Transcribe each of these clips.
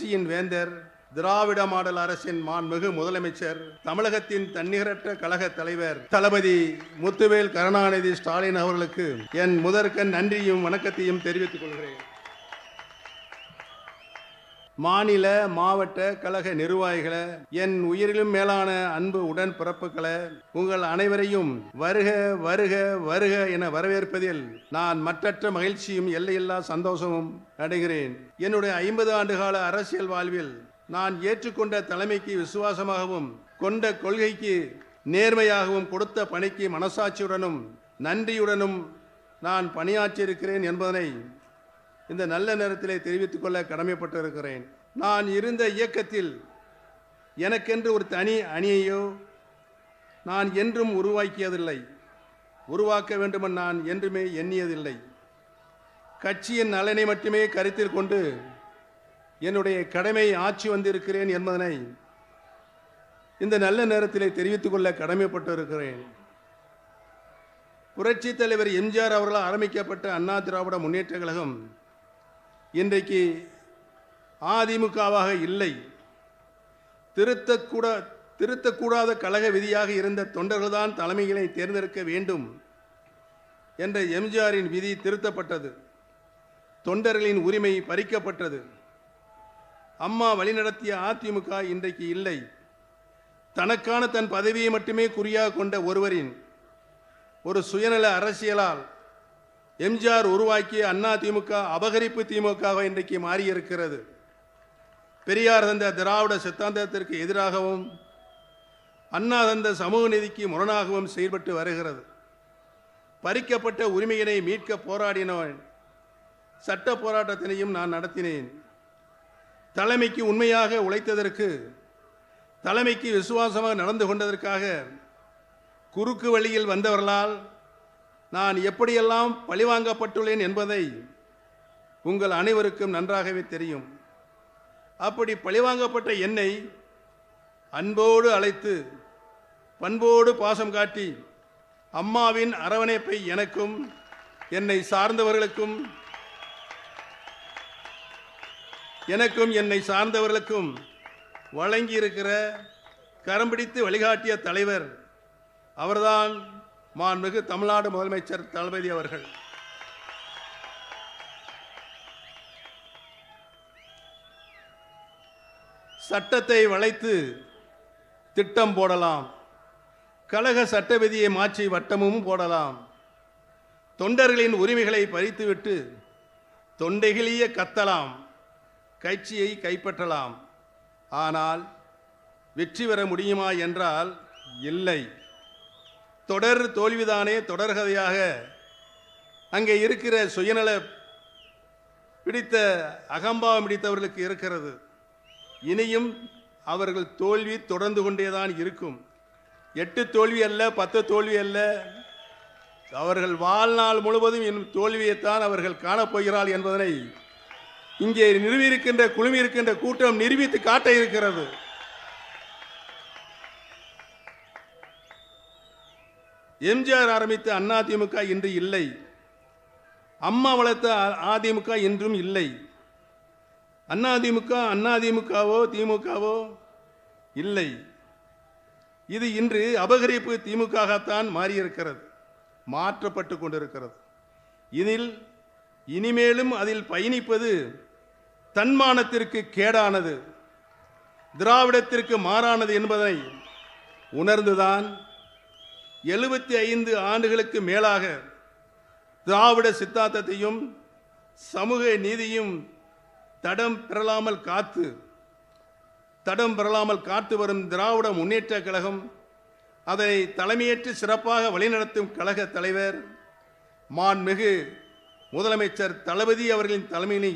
கட்சியின் வேந்தர், திராவிட மாடல் அரசின் மாண்புமிகு முதலமைச்சர், தமிழகத்தின் தன்னிகரற்ற கழக தலைவர் தளபதி முத்துவேல் கருணாநிதி ஸ்டாலின் அவர்களுக்கு என் முதற்கண் நன்றியும் வணக்கத்தையும் தெரிவித்துக் கொள்கிறேன். மாநில மாவட்ட கழக நிர்வாகிகளே, என் உயிரிலும் மேலான அன்பு உடன் பிறப்புகளே, உங்கள் அனைவரையும் வருக வருக வருக என வரவேற்பதில் நான் மற்றற்ற மகிழ்ச்சியும் எல்லையில்லா சந்தோஷமும் அடைகிறேன். என்னுடைய 50 ஆண்டுகால அரசியல் வாழ்வில் நான் ஏற்றுக்கொண்ட தலைமைக்கு விசுவாசமாகவும் கொண்ட கொள்கைக்கு நேர்மையாகவும் கொடுத்த பணிக்கு மனசாட்சியுடனும் நன்றியுடனும் நான் பணியாற்றியிருக்கிறேன் என்பதனை இந்த நல்ல நேரத்திலே தெரிவித்துக் கொள்ள கடமைப்பட்டிருக்கிறேன். நான் இருந்த இயக்கத்தில் எனக்கென்று ஒரு தனி அணியையோ நான் என்றும் உருவாக்கியதில்லை, உருவாக்க வேண்டுமென நான் என்றுமே எண்ணியதில்லை. கட்சியின் நலனை மட்டுமே கருத்தில் கொண்டு என்னுடைய கடமை ஆட்சி வந்திருக்கிறேன் என்பதனை இந்த நல்ல நேரத்திலே தெரிவித்துக் கொள்ள கடமைப்பட்டிருக்கிறேன். புரட்சி தலைவர் எம்ஜிஆர் அவர்களால் ஆரம்பிக்கப்பட்ட அண்ணா திராவிட முன்னேற்ற கழகம் இன்றைக்கு அதிமுகவாக இல்லை. திருத்தக்கூடாத கழக விதியாக இருந்த தொண்டர்கள்தான் தலைமைகளை தேர்ந்தெடுக்க வேண்டும் என்ற எம்ஜிஆரின் விதி திருத்தப்பட்டது. தொண்டர்களின் உரிமை பறிக்கப்பட்டது. அம்மா வழிநடத்திய அதிமுக இன்றைக்கு இல்லை. தனக்கான தன் பதவியை மட்டுமே குறியாக கொண்ட ஒருவரின் ஒரு சுயநல அரசியலால் எம்ஜிஆர் உருவாக்கிய அண்ணா திமுக அபகரிப்பு திமுகவை இன்றைக்கு மாறியிருக்கிறது. பெரியார் தந்த திராவிட சித்தாந்தத்திற்கு எதிராகவும் அண்ணா தந்த சமூக நீதிக்கு முரணாகவும் செயல்பட்டு வருகிறது. பறிக்கப்பட்ட உரிமையினை மீட்க போராடினவன் சட்ட போராட்டத்தினையும் நான் நடத்தினேன். தலைமைக்கு உண்மையாக உழைத்ததற்கு, தலைமைக்கு விசுவாசமாக நடந்து கொண்டதற்காக குறுக்கு வழியில் வந்தவர்களால் நான் எப்படியெல்லாம் பழிவாங்கப்பட்டுள்ளேன் என்பதை உங்கள் அனைவருக்கும் நன்றாகவே தெரியும். அப்படி பழிவாங்கப்பட்ட என்னை அன்போடு அழைத்து பண்போடு பாசம் காட்டி அம்மாவின் அரவணைப்பை எனக்கும் என்னை சார்ந்தவர்களுக்கும் வழங்கியிருக்கிற கரம்பிடித்து வழிகாட்டிய தலைவர் அவர்தான் மாண்புமிகு தமிழ்நாடு முதலமைச்சர் தளபதி அவர்கள். சட்டத்தை வளைத்து திட்டம் போடலாம், கழக சட்ட விதியை மாற்றி வட்டமும் போடலாம், தொண்டர்களின் உரிமைகளை பறித்துவிட்டு தொண்டைகளிய கத்தலாம், கட்சியை கைப்பற்றலாம். ஆனால் வெற்றி பெற முடியுமா என்றால் இல்லை. தொடர் தோல்விதானே தொடர்கதையாக அங்கே இருக்கிற சுயநல பிடித்த அகம்பாவம் பிடித்தவர்களுக்கு இருக்கிறது. இனியும் அவர்கள் தோல்வி தொடர்ந்து கொண்டேதான் இருக்கும். 8 தோல்வி அல்ல, 10 தோல்வி அல்ல, அவர்கள் வாழ்நாள் முழுவதும் இன்னும் தோல்வியைத்தான் அவர்கள் காணப்போகிறார்கள் என்பதனை இங்கே குழுமியிருக்கின்ற கூட்டம் நிரூபித்து காட்ட இருக்கிறது. எம்ஜிஆர் ஆரம்பித்த அதிமுக இன்று இல்லை. அம்மா வளர்த்த அதிமுக இன்றும் இல்லை. அதிமுகவோ திமுகவோ இல்லை. இது இன்று அபகரிப்பு திமுகத்தான் மாறியிருக்கிறது, மாற்றப்பட்டு கொண்டிருக்கிறது. இனிமேலும் அதில் பயணிப்பது தன்மானத்திற்கு கேடானது, திராவிடத்திற்கு மாறானது என்பதை உணர்ந்துதான் 75 ஆண்டுகளுக்கு மேலாக திராவிட சித்தாந்தத்தையும் சமூக நீதியும் தடம் பெறலாமல் காத்து வரும் திராவிட முன்னேற்ற கழகம், அதனை தலைமையேற்று சிறப்பாக வழிநடத்தும் கழக தலைவர் மாண்புமிகு முதலமைச்சர் தளபதி அவர்களின் தலைமையினை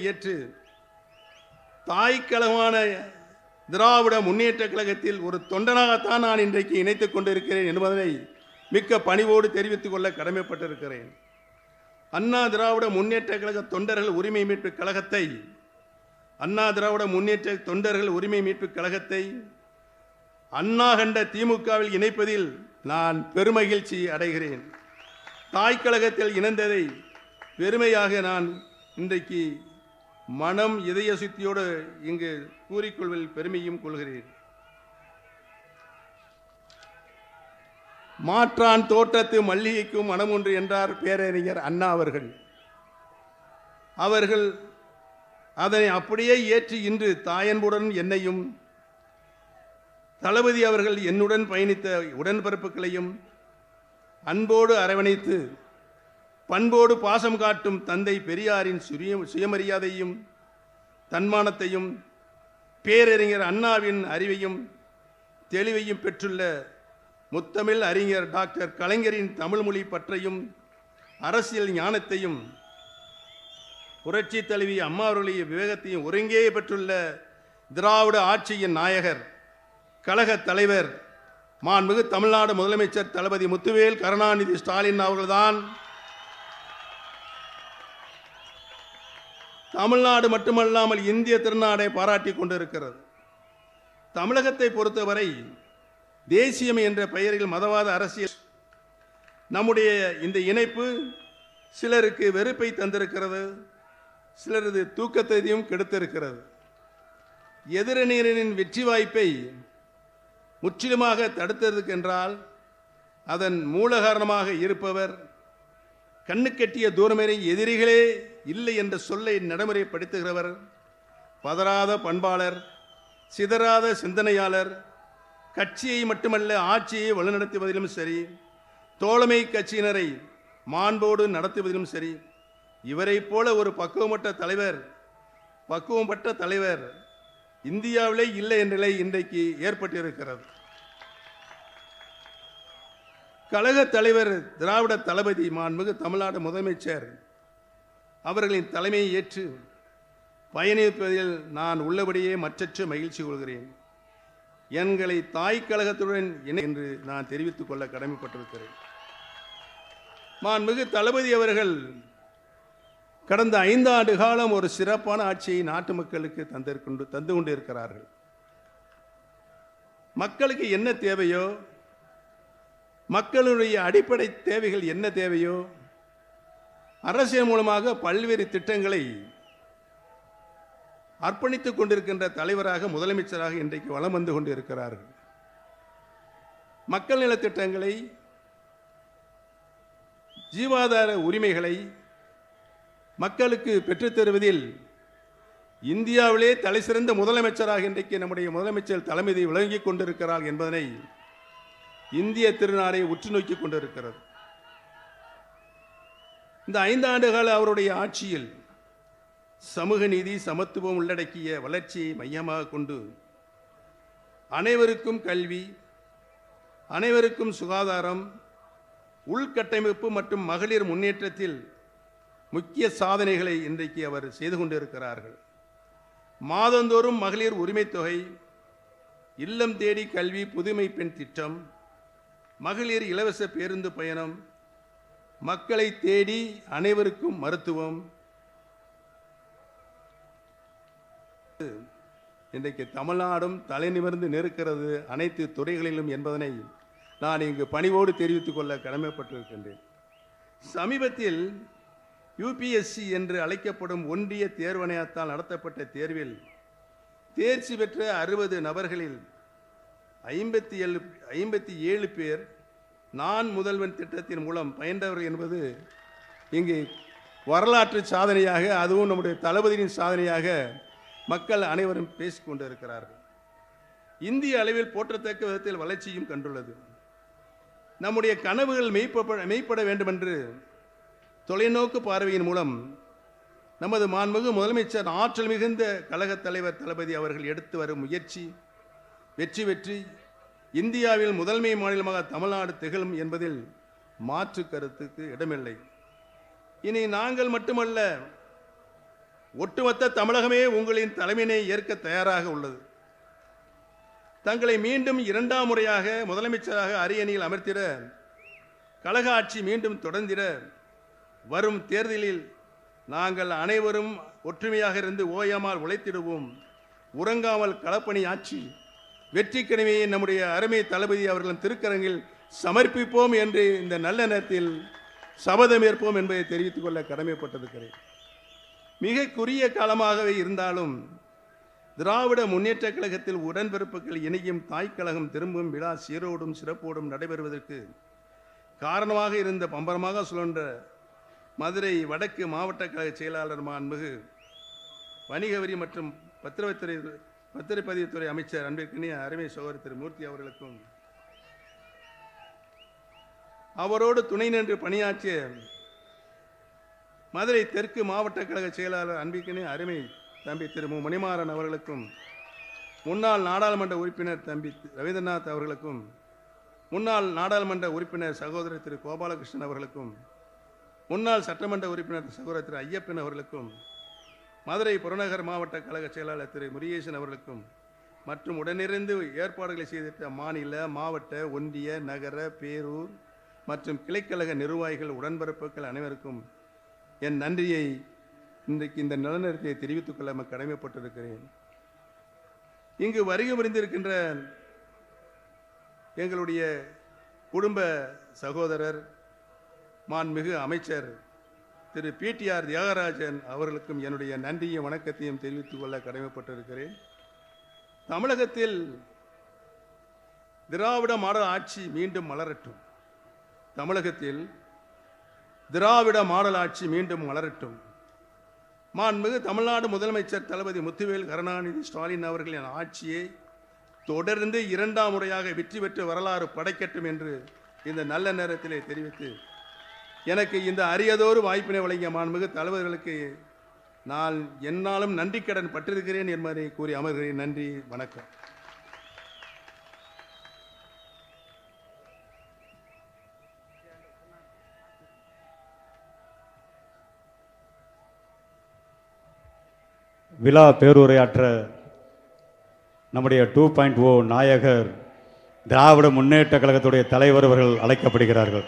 ஏற்று தாய்க்கழகமான திராவிட முன்னேற்ற கழகத்தில் ஒரு தொண்டனாகத்தான் நான் இன்றைக்கு இணைத்துக் கொண்டிருக்கிறேன் என்பதனை மிக்க பணிவோடு தெரிவித்துக் கொள்ள கடமைப்பட்டிருக்கிறேன். அண்ணா திராவிட முன்னேற்ற கழக தொண்டர்கள் உரிமை மீட்பு கழகத்தை அண்ணா கண்ட திமுகவில் இணைப்பதில் நான் பெருமகிழ்ச்சி அடைகிறேன். தாய்க்கழகத்தில் இணைந்ததை பெருமையாக நான் இன்றைக்கு மனம் இதய சுத்தியோடு இங்கு கூறிக்கொள்வதில் பெருமையும் கொள்கிறேன். மாற்றான் தோட்டத்து மல்லிகைக்கும் மனம் ஒன்று என்றார் பேரறிஞர் அண்ணா அவர்கள். அவர்கள் அதனை அப்படியே ஏற்றி இன்று தாயன்புடன் என்னையும் தளபதி அவர்கள் என்னுடன் பயணித்த உடன்பிறப்புகளையும் அன்போடு அரவணைத்து பண்போடு பாசம் காட்டும் தந்தை பெரியாரின் சுயமரியாதையும் தன்மானத்தையும் பேரறிஞர் அண்ணாவின் அறிவையும் தெளிவையும் பெற்றுள்ள முத்தமிழ் அறிஞர் டாக்டர் கலைஞரின் தமிழ்மொழி பற்றையும் அரசியல் ஞானத்தையும் புரட்சி தலைவி அம்மா அவர்களுடைய விவேகத்தையும் ஒருங்கே பெற்றுள்ள திராவிட ஆட்சியின் நாயகர் கழக தலைவர் மாண்புமிகு தமிழ்நாடு முதலமைச்சர் தளபதி முத்துவேல் கருணாநிதி ஸ்டாலின் அவர்கள்தான் தமிழ்நாடு மட்டுமல்லாமல் இந்திய திருநாடை பாராட்டி கொண்டிருக்கிறது. தமிழகத்தை பொறுத்தவரை தேசியம் என்ற பெயரில் மதவாத அரசியல் நம்முடைய இந்த இணைப்பு சிலருக்கு வெறுப்பை தந்திருக்கிறது, சிலரது தூக்கத்தையும் கெடுத்திருக்கிறது. எதிரணியினரின் வெற்றி வாய்ப்பை முற்றிலுமாக தடுத்ததற்கென்றால் அதன் மூல காரணமாக இருப்பவர் கண்ணுக்கெட்டிய தூரமேறி எதிரிகளே இல்லை என்ற சொல்லை நடைமுறைப்படுத்துகிறவர், பதறாத பண்பாளர், சிதறாத சிந்தனையாளர், கட்சியை மட்டுமல்ல ஆட்சியை வழிநடத்துவதிலும் சரி, தோழமை கட்சியினரை மாண்போடு நடத்துவதிலும் சரி, இவரை போல ஒரு பக்குவப்பட்ட தலைவர் இந்தியாவிலே இல்லை என்ற நிலை இன்றைக்கு ஏற்பட்டிருக்கிறது. கழக தலைவர் திராவிட தளபதி மாண்புமிகு தமிழ்நாடு முதலமைச்சர் அவர்களின் தலைமையை ஏற்று பயணிப்பதில் நான் உள்ளபடியே மற்றற்ற மகிழ்ச்சி கொள்கிறேன். எங்களை தாய் கழகத்துடன் என்று நான் தெரிவித்துக் கொள்ள கடமைப்பட்டிருக்கிறேன். மாண்புமிகு தளபதி அவர்கள் கடந்த 5 ஆண்டு காலம் ஒரு சிறப்பான ஆட்சியை நாட்டு மக்களுக்கு தந்து கொண்டு இருக்கிறார்கள். மக்களுக்கு என்ன தேவையோ, மக்களுடைய அடிப்படை தேவைகள் என்ன தேவையோ, அரசியல் மூலமாக பல்வேறு திட்டங்களை அர்ப்பணித்துக் கொண்டிருக்கின்ற தலைவராக முதலமைச்சராக இன்றைக்கு வலம் வந்து கொண்டு இருக்கிறார்கள். மக்கள் நலத்திட்டங்களை, ஜீவாதார உரிமைகளை மக்களுக்கு பெற்றுத்தருவதில் இந்தியாவிலே தலைசிறந்த முதலமைச்சராக இன்றைக்கு நம்முடைய முதலமைச்சர் தலைமை விளங்கிக் கொண்டிருக்கிறார் என்பதனை இந்திய திருநாடை உற்று நோக்கி கொண்டிருக்கிறது. இந்த 5 ஆண்டு கால அவருடைய ஆட்சியில் சமூக நீதி, சமத்துவம் உள்ளடக்கிய வளர்ச்சியை மையமாக கொண்டு அனைவருக்கும் கல்வி, அனைவருக்கும் சுகாதாரம், உள்கட்டமைப்பு மற்றும் மகளிர் முன்னேற்றத்தில் முக்கிய சாதனைகளை இன்றைக்கு அவர் செய்து கொண்டிருக்கிறார்கள். மாதந்தோறும் மகளிர் உரிமை தொகை, இல்லம் தேடி கல்வி, புதுமை பெண் திட்டம், மகளிர் இலவச பேருந்து பயணம், மக்களை தேடி அனைவருக்கும் மருத்துவம், இன்றைக்கு தமிழ்நாடும் தலை நிமிர்ந்து நிற்கிறது அனைத்து துறைகளிலும் என்பதனை நான் இங்கு பணிவோடு தெரிவித்துக் கொள்ள கடமைப்பட்டிருக்கின்றேன். சமீபத்தில் UPSC என்று அழைக்கப்படும் ஒன்றிய தேர்வாணையத்தால் நடத்தப்பட்ட தேர்வில் தேர்ச்சி பெற்ற 60 நபர்களில் 57 பேர் நான் முதல்வன் திட்டத்தின் மூலம் பயின்றவர்கள் என்பது இங்கு வரலாற்று சாதனையாக, அதுவும் நம்முடைய தளபதியின் சாதனையாக மக்கள் அனைவரும் பேசிக் கொண்டிருக்கிறார்கள். இந்திய அளவில் போற்றத்தக்க விதத்தில் வளர்ச்சியும் கண்டுள்ளது. நம்முடைய கனவுகள் மெய்ப்பட வேண்டுமென்று தொலைநோக்கு பார்வையின் மூலம் நமது மாண்புமிகு முதலமைச்சர் ஆற்றல் மிகுந்த கழக தலைவர் தளபதி அவர்கள் எடுத்து வரும் முயற்சி வெற்றி பெற்று இந்தியாவில் முதன்மை மாநிலமாக தமிழ்நாடு திகழும் என்பதில் மாற்று கருத்துக்கு இடமில்லை. இனி நாங்கள் மட்டுமல்ல, ஒட்டுமொத்த தமிழகமே உங்களின் தலைமையினை ஏற்க தயாராக உள்ளது. தங்களை மீண்டும் 2ஆம் முறையாக முதலமைச்சராக அரியணையில் அமர்த்திட, கழக ஆட்சி மீண்டும் தொடர்ந்திட வரும் தேர்தலில் நாங்கள் அனைவரும் ஒற்றுமையாக இருந்து ஓயாமல் உழைத்திடுவோம். உறங்காமல் களப்பணி ஆட்சி வெற்றி கனிமையை நம்முடைய அருமை தளபதி அவர்களின் திருக்கரங்கில் சமர்ப்பிப்போம் என்று இந்த நல்ல நேரத்தில் சபதமேற்போம் என்பதை தெரிவித்துக் கொள்ள கடமைப்பட்டிருக்கிறேன். மிக குறுகிய காலமாகவே இருந்தாலும் திராவிட முன்னேற்ற கழகத்தில் உடன்பிறப்புகள் இணையும் தாய்க்கழகம் திரும்பும் விழா சீரோடும் சிறப்போடும் நடைபெறுவதற்கு காரணமாக இருந்த பம்பரமாக சுழன்ற மதுரை வடக்கு மாவட்ட கழக செயலாளர் மாண்புமிகு வணிக வரி மற்றும் பத்திரப்பதிவுத்துறை அமைச்சர் அன்பிற்கினிய அருமை சகோதரர் திரு மூர்த்தி அவர்களுக்கும் அவரோடு துணை நின்று பணியாற்றிய மதுரை தெற்கு மாவட்ட கழக செயலாளர் அன்பிற்கினிய அருமை தம்பி திரு மு மணிமாறன் அவர்களுக்கும், முன்னாள் நாடாளுமன்ற உறுப்பினர் தம்பி ரவீந்திரநாத் அவர்களுக்கும், முன்னாள் நாடாளுமன்ற உறுப்பினர் சகோதரர் திரு கோபாலகிருஷ்ணன் அவர்களுக்கும், முன்னாள் சட்டமன்ற உறுப்பினர் சகோதரர் திரு ஐயப்பன் அவர்களுக்கும், மதுரை புறநகர் மாவட்ட கழக செயலாளர் திரு முருகேசன் அவர்களுக்கும் மற்றும் உடனிருந்து ஏற்பாடுகளை செய்திட்ட மாநில, மாவட்ட, ஒன்றிய, நகர, பேரூர் மற்றும் கிளைக்கழக நிர்வாகிகள், உடன்பிறப்புகள் அனைவருக்கும் என் நன்றியை இன்றைக்கு இந்த நிலநேரத்தை தெரிவித்துக் கொள்ள கடமைப்பட்டிருக்கிறேன். இங்கு வருகை புரிந்திருக்கின்ற எங்களுடைய குடும்ப சகோதரர் மாண்புமிகு அமைச்சர் திரு பிடிஆர் தியாகராஜன் அவர்களுக்கும் என்னுடைய நன்றியும் வணக்கத்தையும் தெரிவித்துக் கொள்ள கடமைப்பட்டிருக்கிறேன். தமிழகத்தில் திராவிட மாடல் ஆட்சி மீண்டும் மலரட்டும். தமிழகத்தில் திராவிட மாடல் ஆட்சி மீண்டும் மலரட்டும். மாண்புமிகு தமிழ்நாடு முதலமைச்சர் தளபதி முத்துவேல் கருணாநிதி ஸ்டாலின் அவர்களின் ஆட்சியை தொடர்ந்து 2ஆம் முறையாக வெற்றி பெற்று வரலாறு படைக்கட்டும் என்று இந்த நல்ல நேரத்திலே தெரிவித்து எனக்கு இந்த அரியதொரு வாய்ப்பினை வழங்கிய மாண்புமிகு தலைவர்களுக்கு நான் என்னாலும் நன்றி கடன் பட்டிருக்கிறேன் என்பதை கூறி அமர்கிறேன். நன்றி, வணக்கம். விழா பேருரையாற்ற நம்முடைய 2.0 நாயகர் திராவிட முன்னேற்ற கழகத்துடைய தலைவர் அவர்கள் அழைக்கப்படுகிறார்கள்.